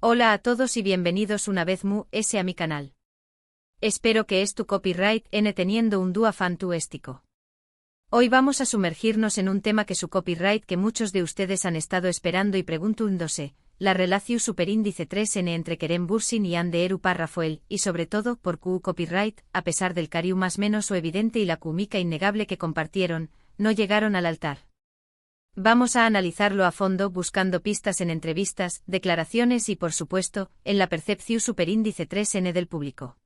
Hola a todos y bienvenidos una vez más a mi canal. Espero que tu copyright n teniendo un dúo fantástico. Hoy vamos a sumergirnos en un tema que su copyright que muchos de ustedes han estado esperando y preguntándose, la relación superíndice 3n entre Kerem Bürsin y Hande Erup'a Rafael, y sobre todo, por Q copyright, a pesar del cariño más menos o evidente y la química innegable que compartieron, no llegaron al altar. Vamos a analizarlo a fondo buscando pistas en entrevistas, declaraciones y por supuesto, en la percepción superíndice 3n del público.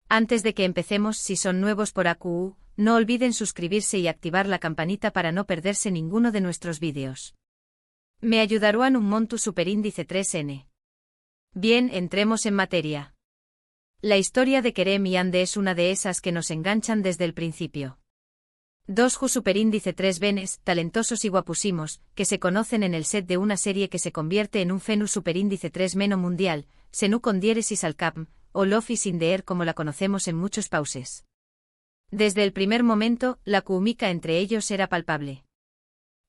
Antes de que empecemos, si son nuevos por AQU, no olviden suscribirse y activar la campanita para no perderse ninguno de nuestros vídeos. Me ayudarán un monto superíndice 3n. Bien, entremos en materia. La historia de Kerem y Hande es una de esas que nos enganchan desde el principio. Dos superíndice 3 venes, talentosos y guapúsimos, que se conocen en el set de una serie que se convierte en un fenu superíndice 3 meno mundial, Senu con diéresis al cap, o Love is in the air como la conocemos en muchos pauses. Desde el primer momento, la química entre ellos era palpable.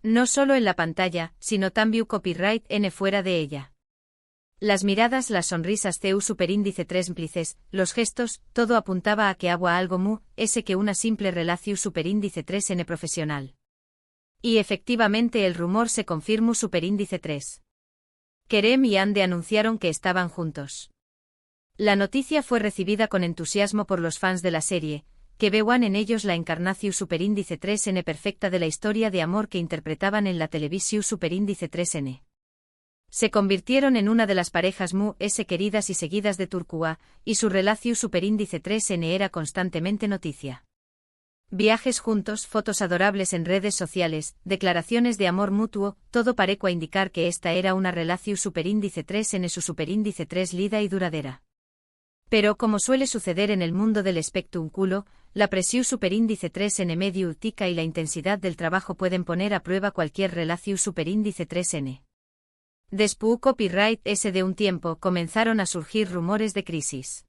No solo en la pantalla, sino también copyright n fuera de ella. Las miradas, las sonrisas CU superíndice 3 implices, los gestos, todo apuntaba a que había algo que una simple relación superíndice 3n profesional. Y efectivamente el rumor se confirmó superíndice 3. Kerem y Hande anunciaron que estaban juntos. La noticia fue recibida con entusiasmo por los fans de la serie, que veían en ellos la encarnación superíndice 3n perfecta de la historia de amor que interpretaban en la televisión superíndice 3n. Se convirtieron en una de las parejas queridas y seguidas de Turquía, y su relación superíndice 3n era constantemente noticia. Viajes juntos, fotos adorables en redes sociales, declaraciones de amor mutuo, todo parecía indicar que esta era una relación superíndice 3n su superíndice 3 lida y duradera. Pero como suele suceder en el mundo del espectáculo, la presión superíndice 3n medio ultica y la intensidad del trabajo pueden poner a prueba cualquier relación superíndice 3n. Después copyright de un tiempo comenzaron a surgir rumores de crisis.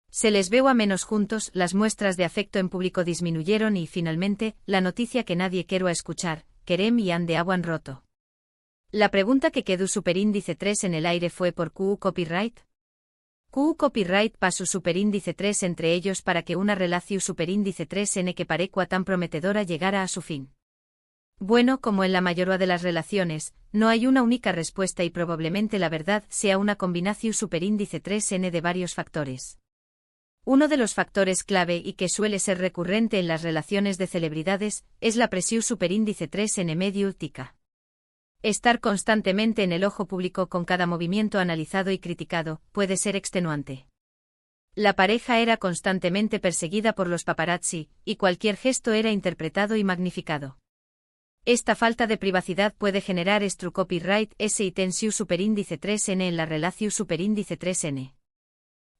Se les veo a menos juntos, las muestras de afecto en público disminuyeron y finalmente, la noticia que nadie quiero escuchar, Kerem y Hande han roto. La pregunta que quedó superíndice 3 en el aire fue por Q copyright. Q copyright pasó superíndice 3 entre ellos para que una relación superíndice 3n que parecua tan prometedora llegara a su fin. Bueno, como en la mayoría de las relaciones, no hay una única respuesta y probablemente la verdad sea una combinación superíndice 3n de varios factores. Uno de los factores clave y que suele ser recurrente en las relaciones de celebridades es la presión superíndice 3n medio ultica. Estar constantemente en el ojo público con cada movimiento analizado y criticado puede ser extenuante. La pareja era constantemente perseguida por los paparazzi, y cualquier gesto era interpretado y magnificado. Esta falta de privacidad puede generar copyright y tensión superíndice 3n en la relación superíndice 3n.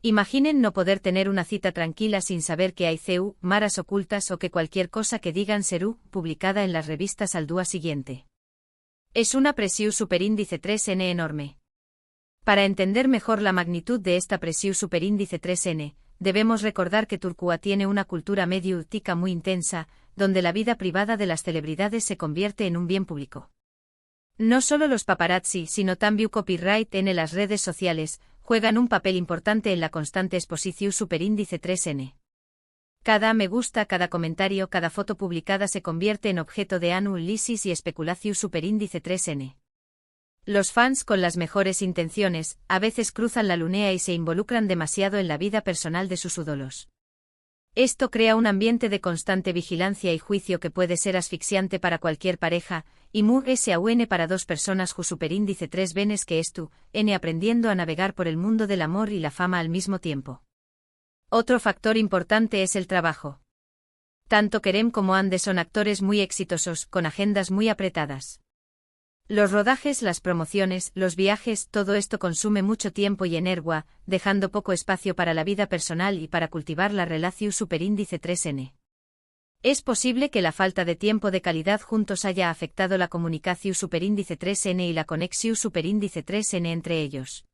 Imaginen no poder tener una cita tranquila sin saber que hay maras ocultas o que cualquier cosa que digan será publicada en las revistas al día siguiente. Es una presión superíndice 3n enorme. Para entender mejor la magnitud de esta presión superíndice 3n, debemos recordar que Turquía tiene una cultura medio ultica muy intensa, donde la vida privada de las celebridades se convierte en un bien público. No solo los paparazzi, sino también copyright en las redes sociales, juegan un papel importante en la constante exposición superíndice 3n. Cada me gusta, cada comentario, cada foto publicada se convierte en objeto de análisis y especulación superíndice 3n. Los fans con las mejores intenciones, a veces cruzan la línea y se involucran demasiado en la vida personal de sus ídolos. Esto crea un ambiente de constante vigilancia y juicio que puede ser asfixiante para cualquier pareja, y aún para dos personas ju superíndice 3 venes que n aprendiendo a navegar por el mundo del amor y la fama al mismo tiempo. Otro factor importante es el trabajo. Tanto Kerem como Hande son actores muy exitosos, con agendas muy apretadas. Los rodajes, las promociones, los viajes, todo esto consume mucho tiempo y energía, dejando poco espacio para la vida personal y para cultivar la relación superíndice 3n. Es posible que la falta de tiempo de calidad juntos haya afectado la comunicación superíndice 3n y la conexión superíndice 3n entre ellos.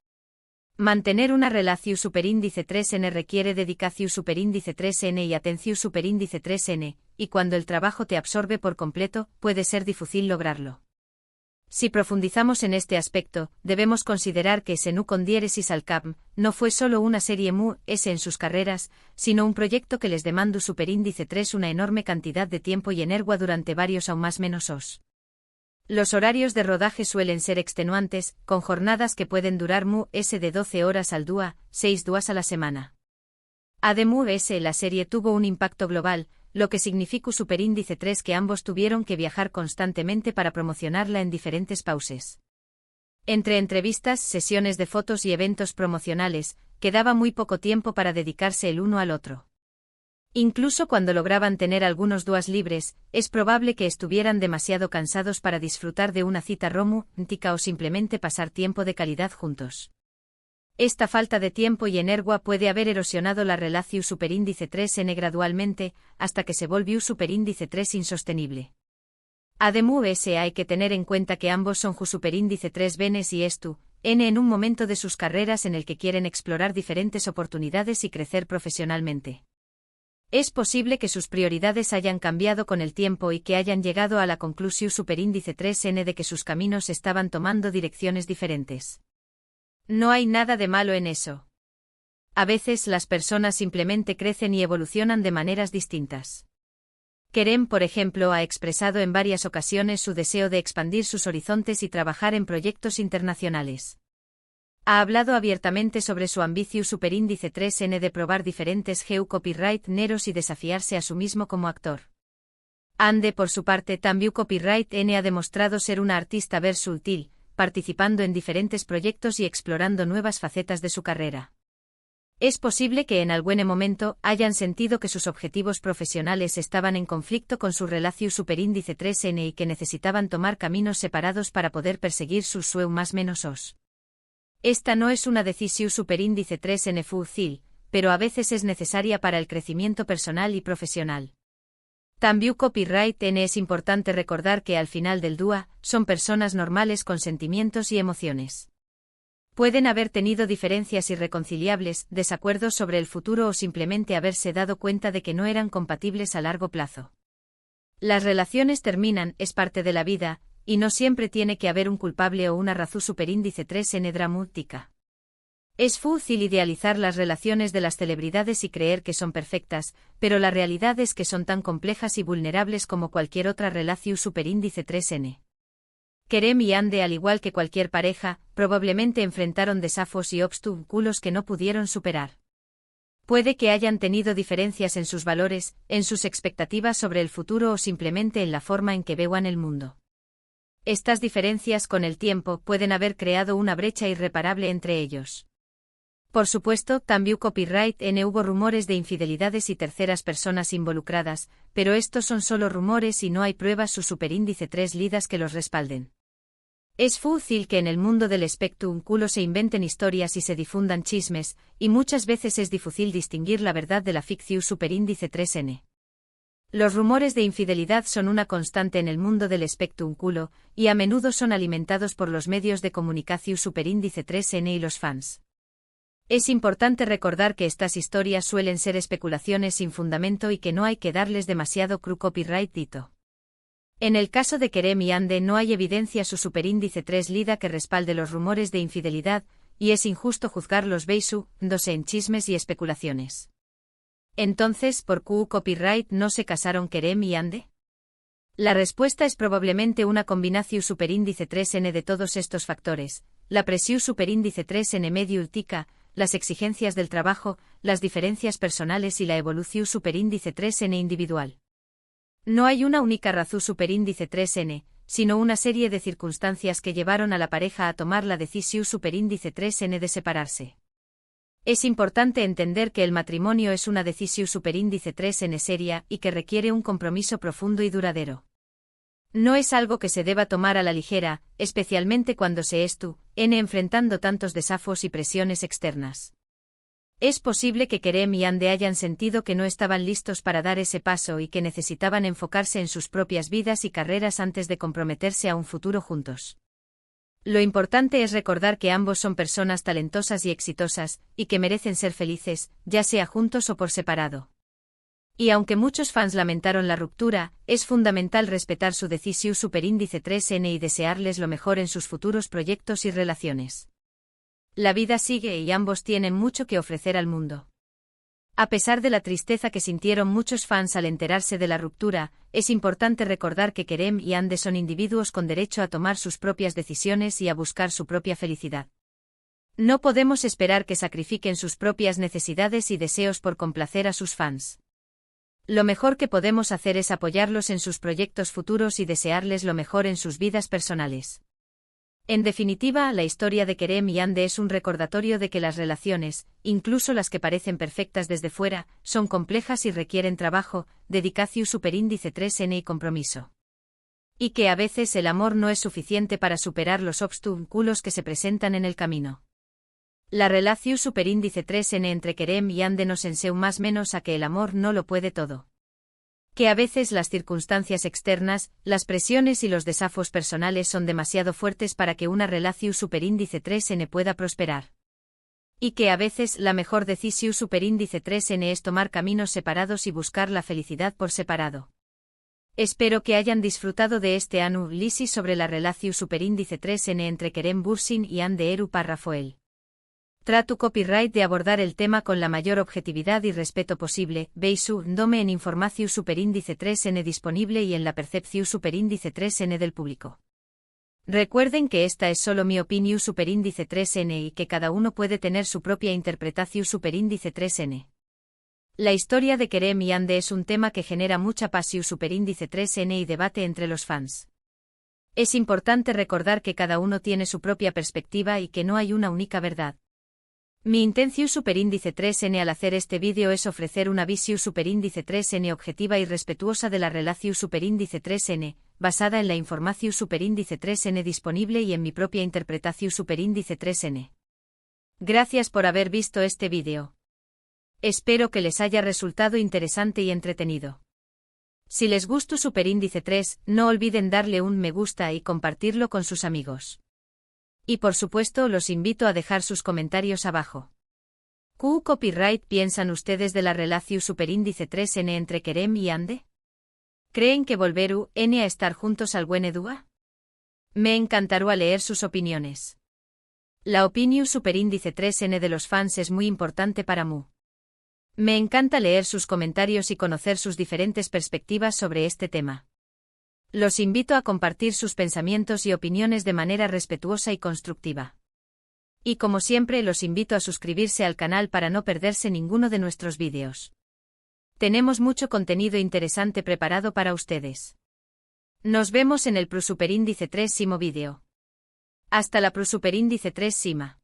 Mantener una relación superíndice 3n requiere dedicación superíndice 3n y atención superíndice 3n, y cuando el trabajo te absorbe por completo, puede ser difícil lograrlo. Si profundizamos en este aspecto, debemos considerar que Senu con diéresis al CAPM no fue solo una serie mu-S en sus carreras, sino un proyecto que les demandó superíndice 3 una enorme cantidad de tiempo y energía durante varios aún más menos os. Los horarios de rodaje suelen ser extenuantes, con jornadas que pueden durar mu-S de 12 horas al día, 6 días a la semana. Además, la serie tuvo un impacto global, lo que significó superíndice 3 que ambos tuvieron que viajar constantemente para promocionarla en diferentes pauses. Entre entrevistas, sesiones de fotos y eventos promocionales, quedaba muy poco tiempo para dedicarse el uno al otro. Incluso cuando lograban tener algunos días libres, es probable que estuvieran demasiado cansados para disfrutar de una cita romántica o simplemente pasar tiempo de calidad juntos. Esta falta de tiempo y energía puede haber erosionado la relación superíndice 3N gradualmente, hasta que se volvió superíndice 3 insostenible. Además, hay que tener en cuenta que ambos son superíndice 3 venes y estu, N en un momento de sus carreras en el que quieren explorar diferentes oportunidades y crecer profesionalmente. Es posible que sus prioridades hayan cambiado con el tiempo y que hayan llegado a la conclusión superíndice 3N de que sus caminos estaban tomando direcciones diferentes. No hay nada de malo en eso. A veces las personas simplemente crecen y evolucionan de maneras distintas. Kerem, por ejemplo, ha expresado en varias ocasiones su deseo de expandir sus horizontes y trabajar en proyectos internacionales. Ha hablado abiertamente sobre su ambición superíndice 3N de probar diferentes copyright neros y desafiarse a sí mismo como actor. Ande, por su parte, también Copyright N ha demostrado ser una artista versátil, participando en diferentes proyectos y explorando nuevas facetas de su carrera. Es posible que en algún momento hayan sentido que sus objetivos profesionales estaban en conflicto con su relación superíndice 3N y que necesitaban tomar caminos separados para poder perseguir sus sueños más menos os. Esta no es una decisión superíndice 3N fácil, pero a veces es necesaria para el crecimiento personal y profesional. También Copyright N es importante recordar que al final del día, son personas normales con sentimientos y emociones. Pueden haber tenido diferencias irreconciliables, desacuerdos sobre el futuro o simplemente haberse dado cuenta de que no eran compatibles a largo plazo. Las relaciones terminan, es parte de la vida, y no siempre tiene que haber un culpable o una razón superíndice 3N dramática. Es fácil idealizar las relaciones de las celebridades y creer que son perfectas, pero la realidad es que son tan complejas y vulnerables como cualquier otra relación superíndice 3N. Kerem y Ande, al igual que cualquier pareja, probablemente enfrentaron desafíos y obstáculos que no pudieron superar. Puede que hayan tenido diferencias en sus valores, en sus expectativas sobre el futuro o simplemente en la forma en que vean el mundo. Estas diferencias con el tiempo pueden haber creado una brecha irreparable entre ellos. Por supuesto, también Copyright N hubo rumores de infidelidades y terceras personas involucradas, pero estos son solo rumores y no hay pruebas su superíndice 3 lidas que los respalden. Es fácil que en el mundo del espectáculo se inventen historias y se difundan chismes, y muchas veces es difícil distinguir la verdad de la ficción superíndice 3N. Los rumores de infidelidad son una constante en el mundo del espectáculo, y a menudo son alimentados por los medios de comunicación superíndice 3N y los fans. Es importante recordar que estas historias suelen ser especulaciones sin fundamento y que no hay que darles demasiado copyright dito. En el caso de Kerem y Ande no hay evidencia su superíndice 3 lida que respalde los rumores de infidelidad, y es injusto juzgarlos basándose en chismes y especulaciones. Entonces, ¿por qué copyright no se casaron Kerem y Ande? La respuesta es probablemente una combinación superíndice 3N de todos estos factores, la presión superíndice 3N medio ultica, las exigencias del trabajo, las diferencias personales y la evolución superíndice 3N individual. No hay una única razón superíndice 3N, sino una serie de circunstancias que llevaron a la pareja a tomar la decisión superíndice 3N de separarse. Es importante entender que el matrimonio es una decisión superíndice 3N seria y que requiere un compromiso profundo y duradero. No es algo que se deba tomar a la ligera, especialmente cuando se enfrentando tantos desafíos y presiones externas. Es posible que Kerem y Ande hayan sentido que no estaban listos para dar ese paso y que necesitaban enfocarse en sus propias vidas y carreras antes de comprometerse a un futuro juntos. Lo importante es recordar que ambos son personas talentosas y exitosas, y que merecen ser felices, ya sea juntos o por separado. Y aunque muchos fans lamentaron la ruptura, es fundamental respetar su decisión superíndice 3N y desearles lo mejor en sus futuros proyectos y relaciones. La vida sigue y ambos tienen mucho que ofrecer al mundo. A pesar de la tristeza que sintieron muchos fans al enterarse de la ruptura, es importante recordar que Kerem y Yandhi son individuos con derecho a tomar sus propias decisiones y a buscar su propia felicidad. No podemos esperar que sacrifiquen sus propias necesidades y deseos por complacer a sus fans. Lo mejor que podemos hacer es apoyarlos en sus proyectos futuros y desearles lo mejor en sus vidas personales. En definitiva, la historia de Kerem y Yandhi es un recordatorio de que las relaciones, incluso las que parecen perfectas desde fuera, son complejas y requieren trabajo, dedicación superíndice 3N y compromiso. Y que a veces el amor no es suficiente para superar los obstáculos que se presentan en el camino. La relación superíndice 3N entre Kerem y Yandhi nos enseña más o menos a que el amor no lo puede todo. Que a veces las circunstancias externas, las presiones y los desafíos personales son demasiado fuertes para que una relación superíndice 3N pueda prosperar. Y que a veces la mejor decisión superíndice 3N es tomar caminos separados y buscar la felicidad por separado. Espero que hayan disfrutado de este análisis sobre la relación superíndice 3N entre Kerem Bürsin y Yandhi Eru Parrafoel. Trato copyright de abordar el tema con la mayor objetividad y respeto posible. Beisu Dome en información superíndice 3N disponible y en la percepción superíndice 3N del público. Recuerden que esta es solo mi opinión superíndice 3N y que cada uno puede tener su propia interpretación superíndice 3N. La historia de Kerem y Yandhi es un tema que genera mucha pasión superíndice 3N y debate entre los fans. Es importante recordar que cada uno tiene su propia perspectiva y que no hay una única verdad. Mi intención superíndice 3N al hacer este vídeo es ofrecer una visión superíndice 3N objetiva y respetuosa de la relación superíndice 3N, basada en la información superíndice 3N disponible y en mi propia interpretación superíndice 3N. Gracias por haber visto este vídeo. Espero que les haya resultado interesante y entretenido. Si les gustó superíndice 3, no olviden darle un me gusta y compartirlo con sus amigos. Y por supuesto los invito a dejar sus comentarios abajo. ¿Qué copyright piensan ustedes de la relación superíndice 3N entre Kerem y Yandhi? ¿Creen que volverán a estar juntos al buen dúo? Me encantará leer sus opiniones. La opinión superíndice 3N de los fans es muy importante para mí. Me encanta leer sus comentarios y conocer sus diferentes perspectivas sobre este tema. Los invito a compartir sus pensamientos y opiniones de manera respetuosa y constructiva. Y como siempre los invito a suscribirse al canal para no perderse ninguno de nuestros vídeos. Tenemos mucho contenido interesante preparado para ustedes. Nos vemos en el Pro Superíndice 3 vídeo. Hasta la Pro Superíndice 3 Sima.